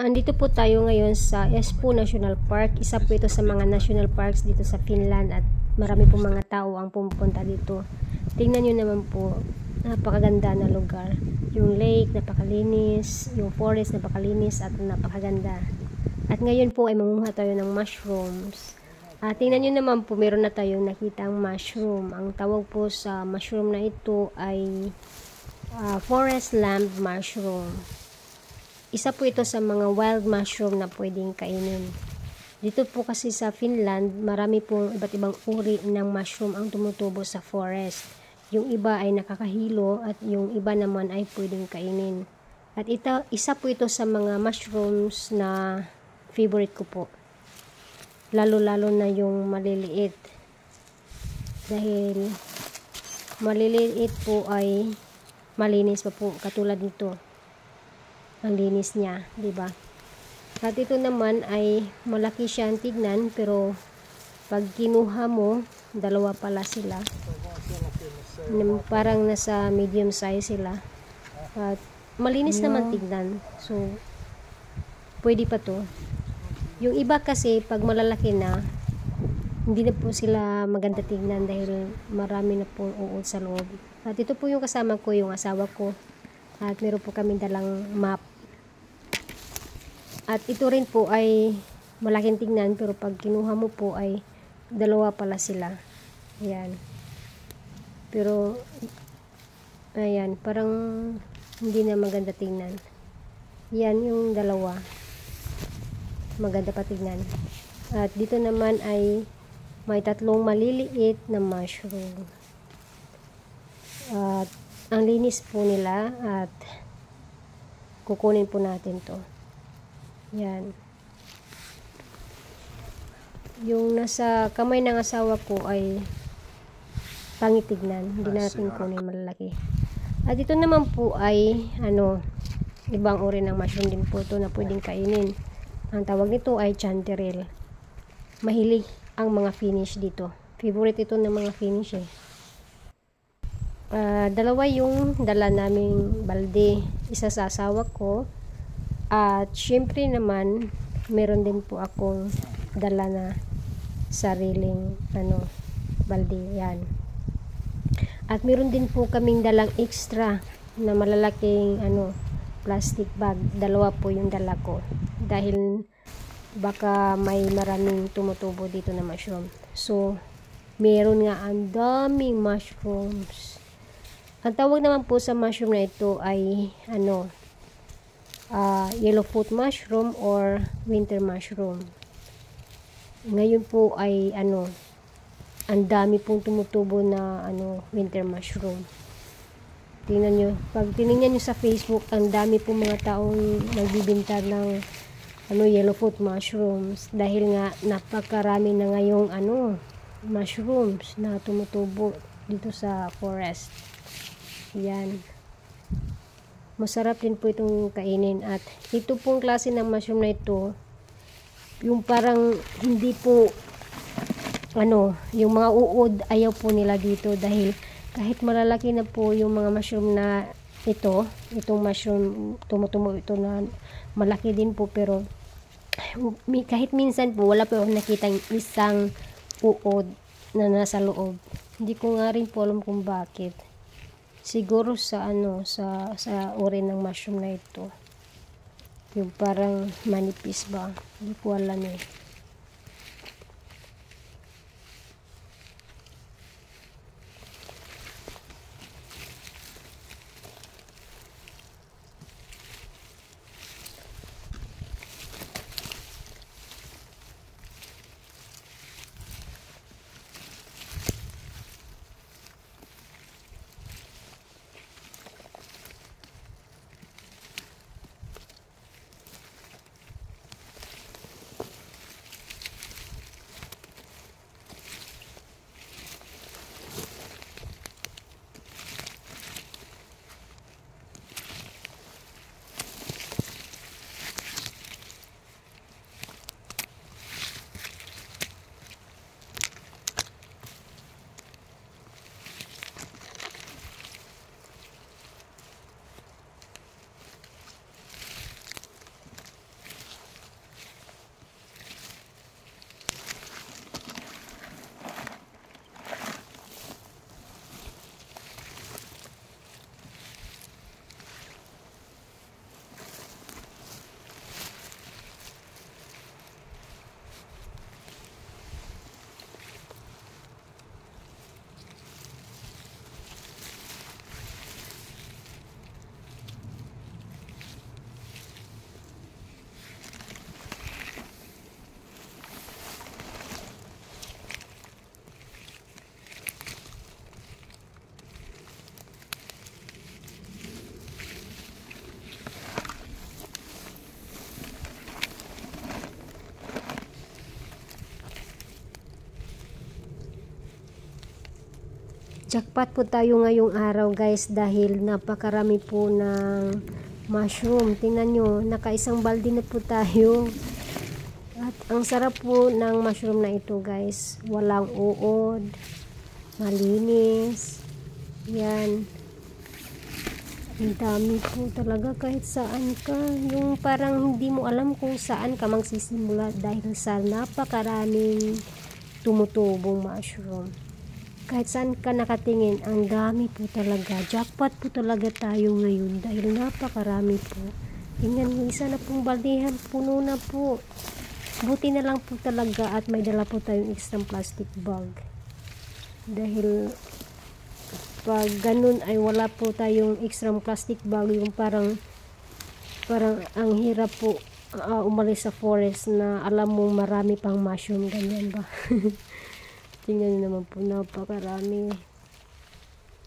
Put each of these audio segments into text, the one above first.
Andito po tayo ngayon sa Espoo National Park. Isa po ito sa mga national parks dito sa Finland at marami po mga tao ang pumupunta dito. Tingnan nyo naman po, napakaganda na lugar. Yung lake, napakalinis. Yung forest, napakalinis at napakaganda. At ngayon po ay mangunguha tayo ng mushrooms. At tingnan nyo naman po, meron na tayong nakitang mushroom. Ang tawag po sa mushroom na ito ay forest lamb mushroom. Isa po ito sa mga wild mushroom na pwedeng kainin. Dito po kasi sa Finland, marami pong iba't ibang uri ng mushroom ang tumutubo sa forest. Yung iba ay nakakahilo at yung iba naman ay pwedeng kainin. At isa po ito sa mga mushrooms na favorite ko po. Lalo-lalo na yung maliliit. Dahil maliliit po ay malinis pa po katulad nito. Ang linis niya, di ba? At ito naman ay malaki siyang tignan pero pag kinuha mo, dalawa pala sila. Parang nasa medium size sila. At malinis naman tignan. So pwede pa to. Yung iba kasi pag malalaki na, hindi na po sila maganda tignan dahil marami na pong uod sa loob. At ito po yung kasama ko, yung asawa ko. At meron po kami dalang map. At ito rin po ay malaking tignan pero pag kinuha mo po ay dalawa pala sila. Ayan. Pero ayan, parang hindi na maganda tignan. Yan yung dalawa. Maganda pa tignan. At dito naman ay may tatlong maliliit na mushroom. At ang linis po nila at kukunin po natin to. Yan. Yung nasa kamay ng asawa ko ay pangitignan. Hindi natin kunin malalaki. At ito naman po ay ibang uri ng mushroom din po ito na pwedeng kainin. Ang tawag nito ay chanterelle. Mahilig ang mga Finnish dito. Favorite ito ng mga Finnish eh. Dalawa yung dala naming balde. Isa sa asawa ko. At syempre naman, meron din po akong dala na sariling balde. Yan. At meron din po kaming dalang extra na malalaking plastic bag. Dalawa po yung dala ko. Dahil baka may maraming tumutubo dito na mushroom. So, meron nga ang daming mushrooms. Ang tawag naman po sa mushroom na ito ay yellowfoot mushroom or winter mushroom. Ngayon po ay ang dami pong tumutubo na winter mushroom. Tingnan nyo, pag tinignan nyo sa Facebook, ang dami pong mga taong nagbibinta ng yellowfoot mushrooms dahil nga napakarami na ngayong mushrooms na tumutubo dito sa forest. Yan. Masarap din po itong kainin at ito pong klase ng mushroom na ito yung parang hindi po yung mga uod ayaw po nila dito dahil kahit malalaki na po yung mga mushroom na itong mushroom tumutubo ito na malaki din po pero kahit minsan po wala po akong nakitang isang uod na nasa loob. Hindi ko nga rin po alam kung bakit. Siguro sa uri ng mushroom na ito. Yung parang manipis ba? Hindi ko alam eh. Jackpot po tayo ngayong araw guys dahil napakarami po ng mushroom. Tingnan nyo, nakaisang balde na po tayo. At ang sarap po ng mushroom na ito guys. Walang uod, malinis. Yan. Ang dami po talaga kahit saan ka. Yung parang hindi mo alam kung saan ka magsisimula dahil sa napakaraming tumutubong mushroom. Kahit saan ka nakatingin, ang dami po talaga. Jackpot po talaga tayo ngayon dahil napakarami po. Tingnan mo, isa na pong baldehan, puno na po. Buti na lang po talaga at may dala po tayong extra plastic bag. Dahil pag ganun ay wala po tayong extra plastic bag, yung parang ang hirap po umalis sa forest na alam mo marami pang mushroom, ganyan ba? Tingnan nyo naman po, napakarami.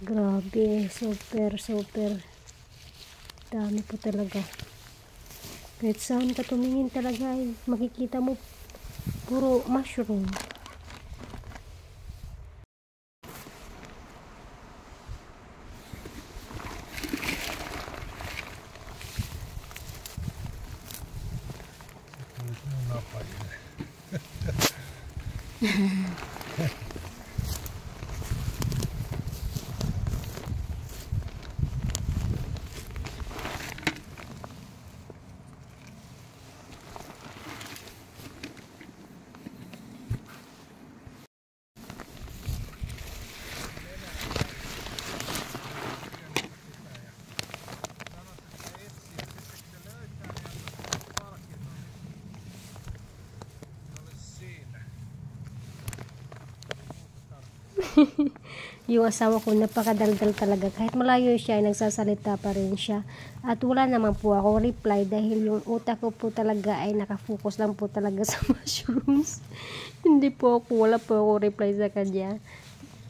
Grabe, super dami po talaga. Kahit saan ka tumingin talaga ay makikita mo puro mushroom. Yung asawa ko napakadaldal talaga, kahit malayo siya ay nagsasalita pa rin siya at wala naman po ako reply dahil yung utak ko po talaga ay nakafocus lang po talaga sa mushrooms. Hindi po ako, wala po ako reply sa kanya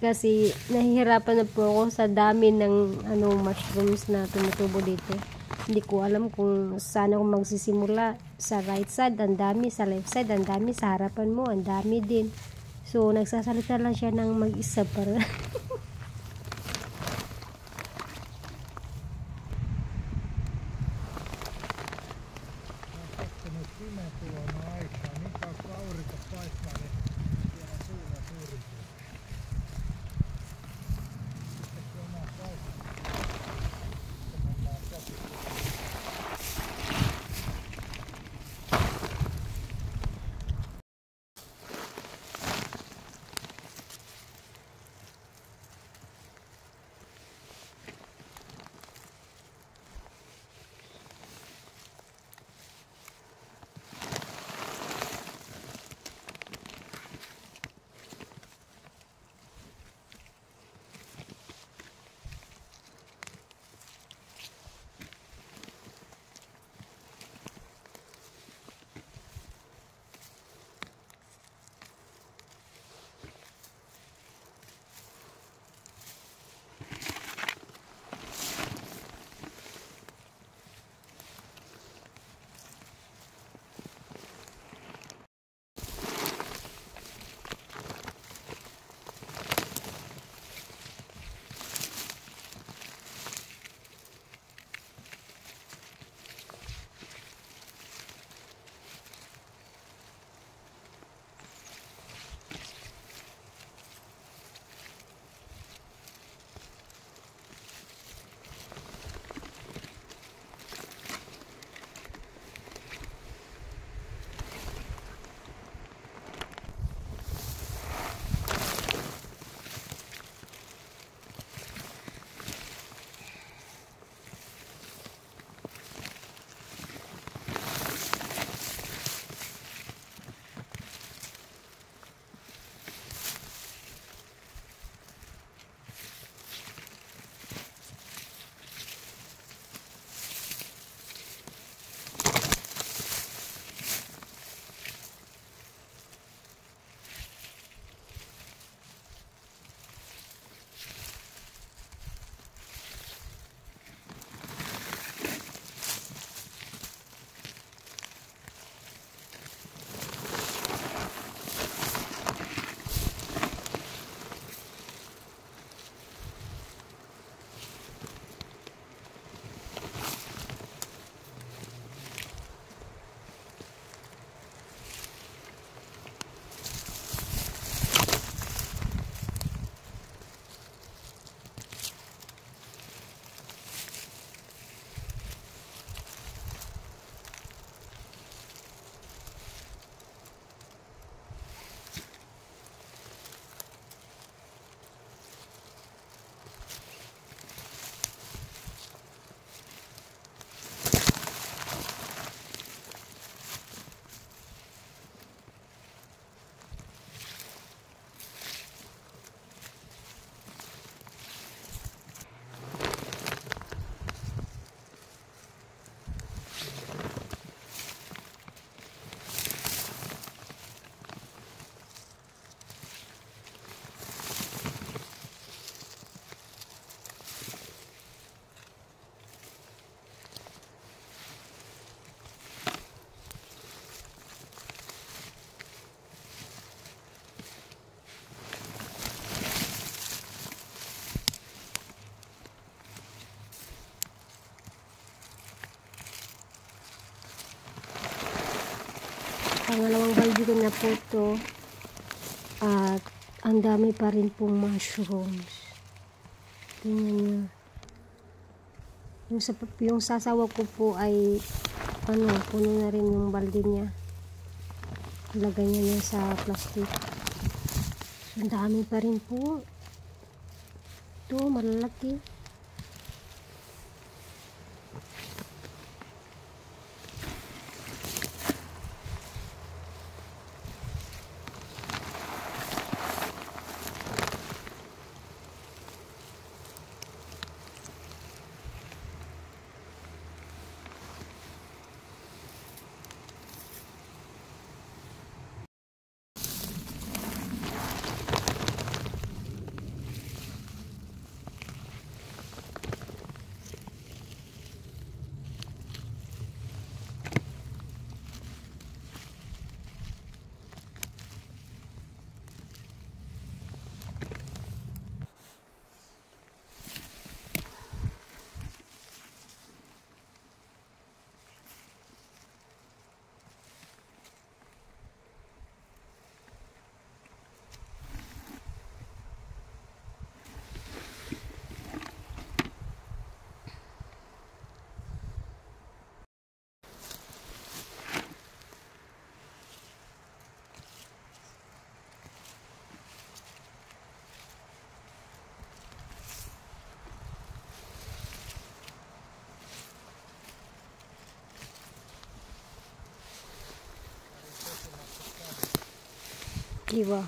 kasi nahihirapan na po ako sa dami ng mushrooms na tumutubo dito. Hindi ko alam kung saan ako magsisimula. Sa right side ang dami, sa left side ang dami, sa harapan mo ang dami din. So, nagsasalita lang siya ng mag-isa para. Pangalawang balde ko na po to. At ang dami pa rin pong mushrooms. Tingnan nyo. Yung sasawa ko po ay puno na rin yung balde niya. Ilagay niya sa plastic. So, ang dami pa rin po. Ito, malalaki. Diba?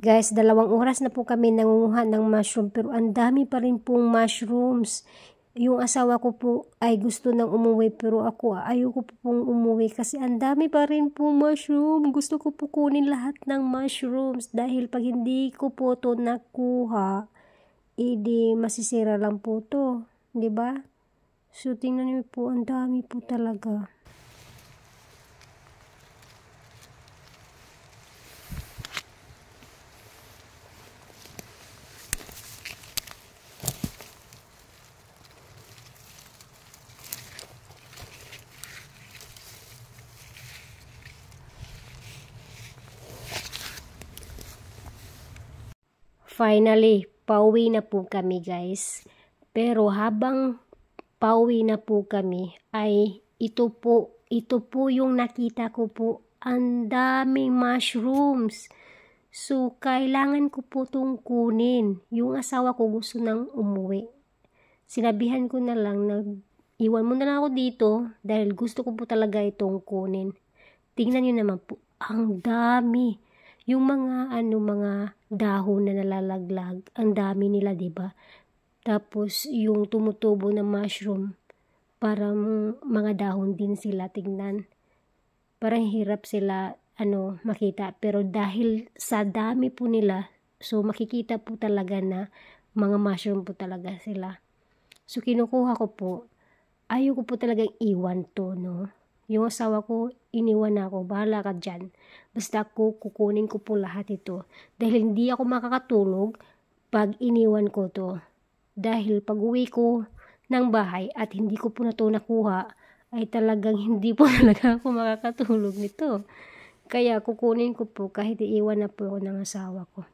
Guys, 2 oras na po kami nangunguha ng mushroom pero ang dami pa rin pong mushrooms. Yung asawa ko po ay gusto nang umuwi pero ako ayoko po pong umuwi kasi ang dami pa rin pong mushroom. Gusto ko po kunin lahat ng mushrooms dahil pag hindi ko po to nakuha, edi masisira lang po to, 'di ba? So tingnan niyo po, ang dami po talaga. Finally, pauwi na po kami guys. Pero habang pauwi na po kami ay ito po yung nakita ko po, ang daming mushrooms. So kailangan ko po itong kunin. Yung asawa ko gusto nang umuwi. Sinabihan ko na lang na iwan mo na lang ako dito dahil gusto ko po talaga itong kunin. Tingnan niyo naman po, ang dami. Yung mga dahon na nalalaglag, ang dami nila, 'di ba? Tapos yung tumutubo na mushroom, parang mga dahon din sila tingnan. Parang hirap sila makita, pero dahil sa dami po nila, so makikita po talaga na mga mushroom po talaga sila. So kinukuha ko po. Ayoko po talagang iwan to, no? Yung asawa ko, iniwan na ako, bahala ka dyan. Basta ako, kukunin ko po lahat ito. Dahil hindi ako makakatulog pag iniwan ko to. Dahil pag uwi ko ng bahay at hindi ko po na to nakuha, ay talagang hindi po talaga ako makakatulog nito. Kaya kukunin ko po kahit iiwan na po ako ng asawa ko.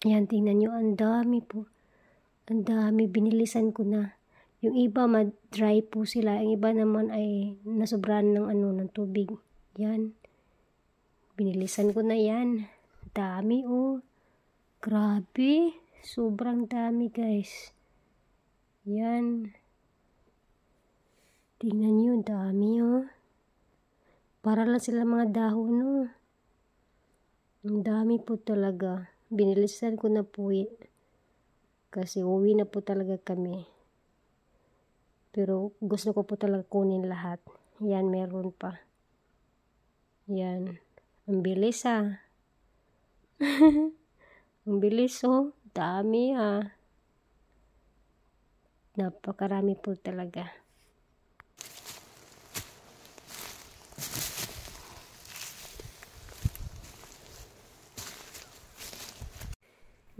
Yan, tingnan nyo, ang dami po. Ang dami, binilisan ko na. Yung iba dry po sila, yung iba naman ay nasobrahan ng tubig. Yan. Binilisan ko na yan. Dami oh. Grabe. Sobrang dami guys. Yan. Tingnan nyo, dami oh. Para lang sila mga dahon oh. Ang dami po talaga. Binilisan ko na po kasi uwi na po talaga kami. Pero gusto ko po talaga kunin lahat. Yan, meron pa. Yan. Ang bilis ah. Ang bilis oh. Dami ah. Napakarami po talaga.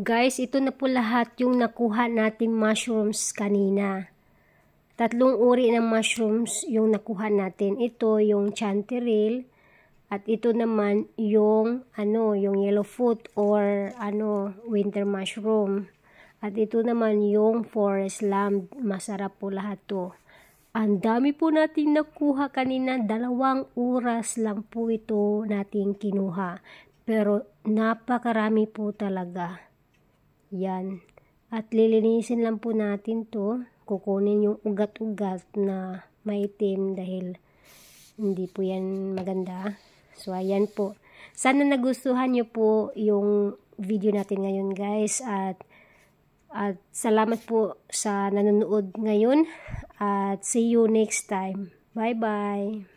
Guys, ito na po lahat yung nakuha nating mushrooms kanina. 3 uri ng mushrooms yung nakuha natin. Ito yung chanterelle at ito naman yung yung yellowfoot or winter mushroom. At ito naman yung forest lamb. Masarap po lahat to. Ang dami po natin nakuha kanina. 2 oras lang po ito natin kinuha. Pero napakarami po talaga. Yan. At lilinisin lang po natin to. Kukunin yung ugat-ugat na maitim dahil hindi po yan maganda. So ayan po. Sana nagustuhan nyo po yung video natin ngayon guys. At salamat po sa nanonood ngayon. At see you next time. Bye bye.